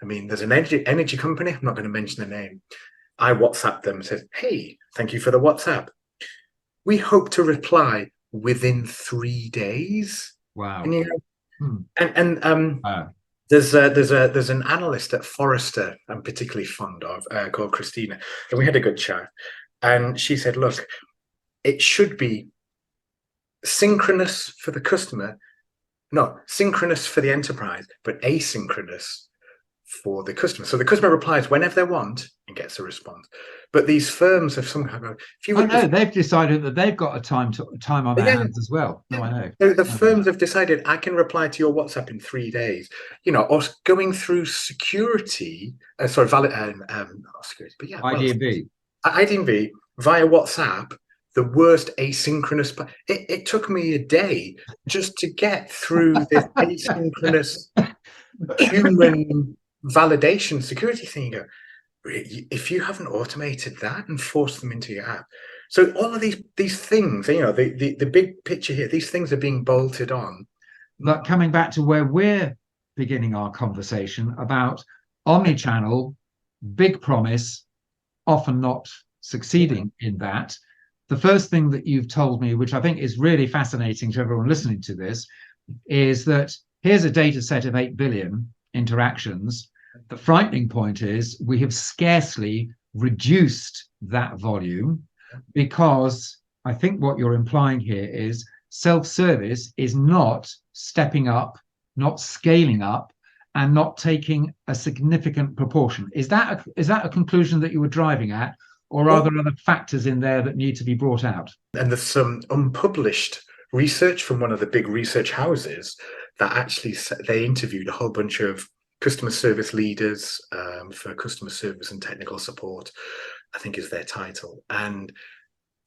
mean, there's an energy company, I'm not going to mention the name. I WhatsApp them and says, hey, thank you for the WhatsApp. We hope to reply within 3 days. Wow. And you know, there's an analyst at Forrester I'm particularly fond of called Christina, and we had a good chat. And she said, look, it should be synchronous for the customer, no, synchronous for the enterprise, but asynchronous for the customer. So the customer replies whenever they want and gets a response. But these firms have somehow gone, they've decided that they've got a time on their hands as well. No, I know. So the firms have decided I can reply to your WhatsApp in 3 days, you know, or going through security, security, but yeah, IDMV via WhatsApp, the worst asynchronous. It took me a day just to get through this asynchronous human validation security thing. You go, if you haven't automated that and forced them into your app. So all of these things, you know, the big picture here, these things are being bolted on. But coming back to where we're beginning our conversation about omni-channel, big promise, often not succeeding in that. The first thing that you've told me, which I think is really fascinating to everyone listening to this, is that here's a data set of 8 billion interactions. The frightening point is we have scarcely reduced that volume, because I think what you're implying here is self-service is not stepping up, not scaling up, and not taking a significant proportion. Is that a conclusion that you were driving at, or are there other factors in there that need to be brought out? And there's some unpublished research from one of the big research houses that actually they interviewed a whole bunch of customer service leaders for customer service and technical support, I think is their title. And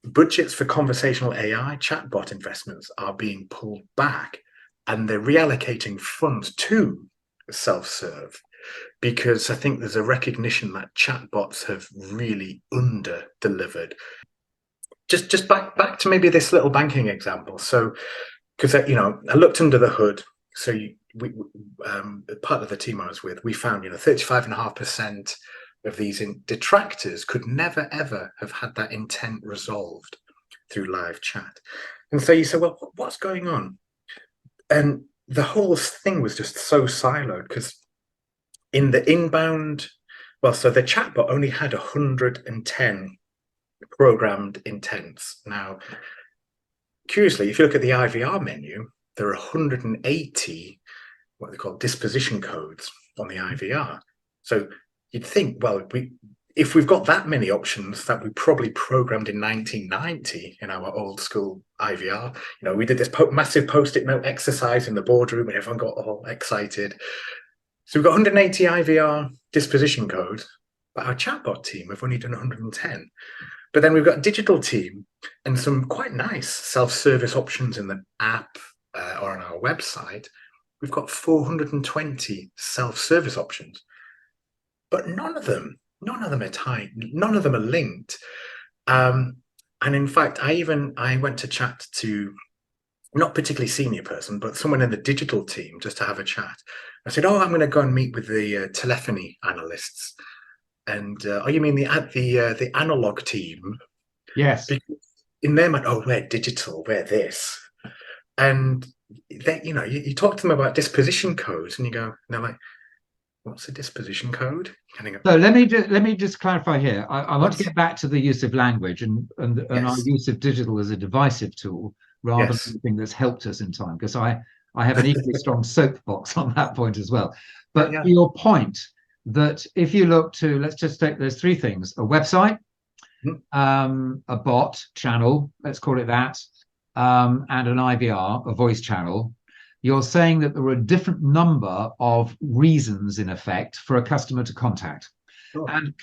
budgets for conversational AI chatbot investments are being pulled back, and they're reallocating funds to self-serve, because I think there's a recognition that chatbots have really under-delivered. Just back to maybe this little banking example. So, because you know, I looked under the hood. So part of the team I was with, we found 35.5% of these detractors could never ever have had that intent resolved through live chat. And so you say, well, what's going on? And the whole thing was just so siloed, because in the inbound, so the chatbot only had 110 programmed intents. Now, curiously, if you look at the IVR menu, there are 180 what they call disposition codes on the IVR. So you'd think, well, if we've got that many options that we probably programmed in 1990 in our old school IVR, we did this massive post-it note exercise in the boardroom and everyone got all excited. So we've got 180 IVR disposition codes, but our chatbot team have only done 110. But then we've got a digital team and some quite nice self-service options in the app or on our website. We've got 420 self-service options, but none of them are tied. None of them are linked. And in fact, I went to chat to not particularly senior person, but someone in the digital team just to have a chat. I said, I'm going to go and meet with the telephony analysts. And you mean the analog team? Yes. Because in their mind, we're digital, we're this. And they, you talk to them about disposition codes, and they're like, "What's a disposition code?" So let me just clarify here. I want to get back to the use of language and our use of digital as a divisive tool rather than something that's helped us in time, because I have an equally strong soapbox on that point as well. But to your point, that if you look to, let's just take those three things: a website, a bot channel, let's call it that, and an IVR, a voice channel, you're saying that there are a different number of reasons, in effect, for a customer to contact. Sure. And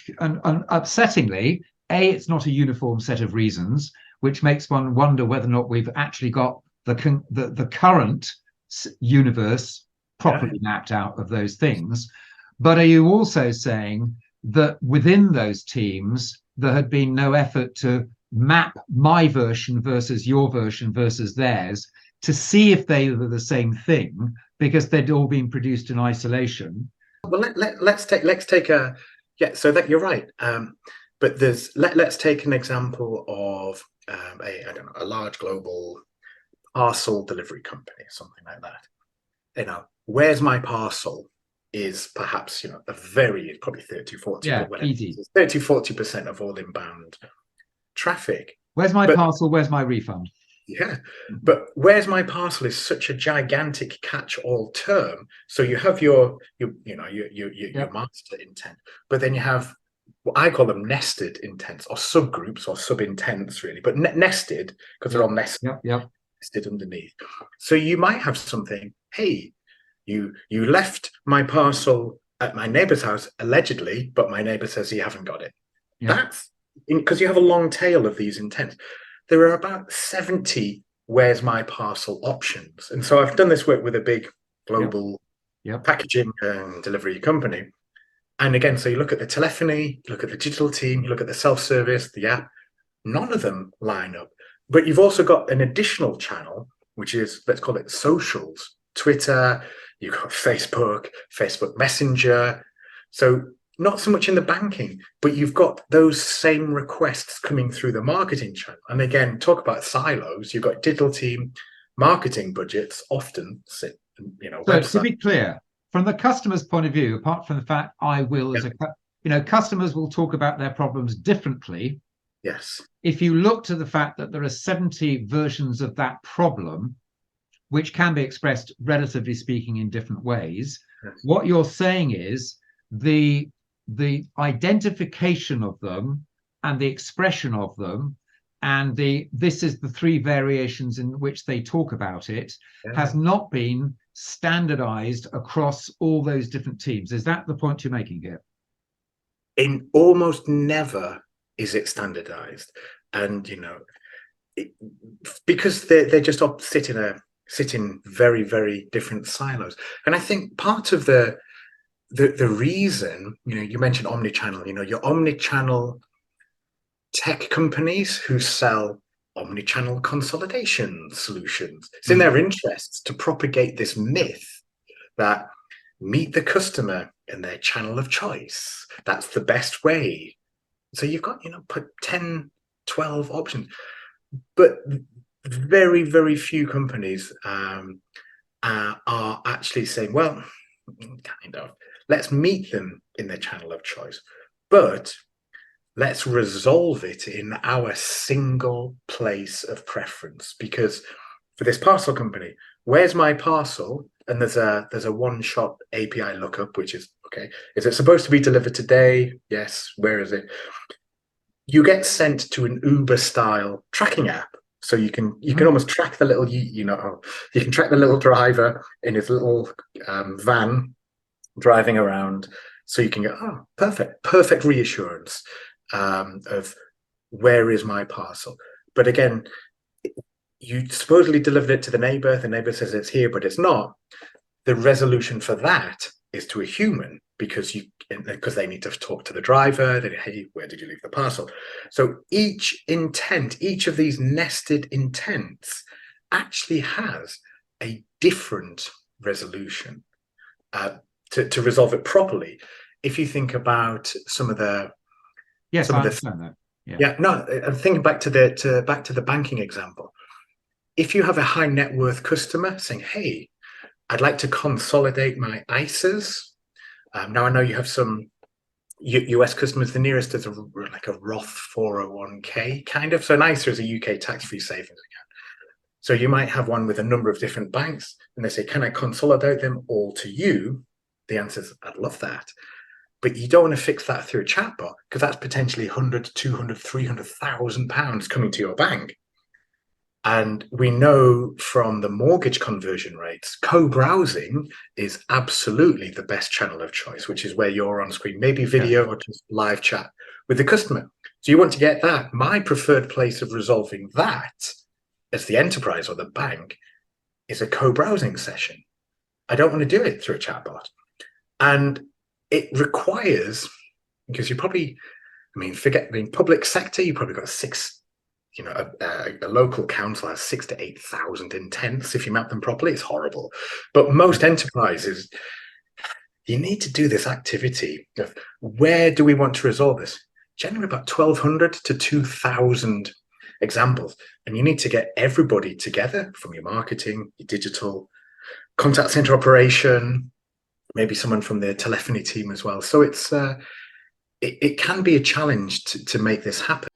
upsettingly, it's not a uniform set of reasons, which makes one wonder whether or not we've actually got the current universe properly mapped out of those things. But are you also saying that within those teams, there had been no effort to map my version versus your version versus theirs to see if they were the same thing, because they'd all been produced in isolation? well, let's take a So that you're right. But let's take an example of I don't know, a large global parcel delivery company, something like that. Where's my parcel is perhaps probably 30, 40, Yeah, but whatever. easy. 30, 40% of all inbound traffic. Where's my But parcel? Where's my refund? yeah, but where's my parcel is such a gigantic catch-all term. So you have your master intent, but then you have what I call them nested intents or subgroups or sub-intents, really, but nested because they're all nested underneath. So you might have something. Hey, you left my parcel at my neighbor's house allegedly, but my neighbor says you haven't got it. That's because you have a long tail of these intents. There are about 70 where's my parcel options. And so I've done this work with a big global packaging and delivery company. And again, so you look at the telephony, you look at the digital team, you look at the self-service, the app, none of them line up. But you've also got an additional channel, which is, let's call it socials, Twitter, you've got Facebook Messenger. So not so much in the banking, but you've got those same requests coming through the marketing channel. And again, talk about silos. You've got digital team, marketing budgets often sit, So to be clear, from the customer's point of view, apart from the fact customers will talk about their problems differently. Yes. If you look to the fact that there are 70 versions of that problem, which can be expressed, relatively speaking, in different ways, what you're saying is the identification of them and the expression of them and this is the three variations in which they talk about it has not been standardized across all those different teams. Is that the point you're making here? In almost never is it standardized, and because they just sit in very, very different silos. And I think part of the reason, you mentioned omni-channel, your omni-channel tech companies who sell omni-channel consolidation solutions, it's in their interests to propagate this myth that meet the customer in their channel of choice. That's the best way. So you've got, put 10, 12 options, but very, very few companies are actually saying, well, kind of, let's meet them in their channel of choice, but let's resolve it in our single place of preference. Because for this parcel company, where's my parcel? And there's a one-shot API lookup, which is, okay, is it supposed to be delivered today? Yes. Where is it? You get sent to an Uber-style tracking app. So you can almost track the little, you can track the little driver in his little van driving around. So you can go, oh, perfect reassurance of where is my parcel. But again, you supposedly delivered it to the neighbor says it's here, but it's not. The resolution for that is to a human, because they need to talk to the driver. Hey, where did you leave the parcel? So each of these nested intents actually has a different resolution to resolve it properly. If you think about some of the I understand that. No, I'm thinking back to the banking example. If you have a high net worth customer saying, hey, I'd like to consolidate my ISAs. Now I know you have some US customers. The nearest is like a Roth 401k kind of. So an ISA is a UK tax-free savings account. So you might have one with a number of different banks, and they say, can I consolidate them all to you? The answer is, I'd love that. But you don't want to fix that through a chatbot, because that's potentially 100, 200, 300,000 pounds coming to your bank. And we know from the mortgage conversion rates, co-browsing is absolutely the best channel of choice, which is where you're on screen, maybe video or just live chat with the customer. So you want to get that. My preferred place of resolving that as the enterprise or the bank is a co-browsing session. I don't want to do it through a chatbot. And it requires, because you probably, public sector, you probably got a local council has 6,000 to 8,000 intents. If you map them properly, it's horrible. But most enterprises, you need to do this activity of where do we want to resolve this? Generally about 1,200 to 2,000 examples. And you need to get everybody together from your marketing, your digital, contact center operation, maybe someone from the telephony team as well. So it can be a challenge to make this happen.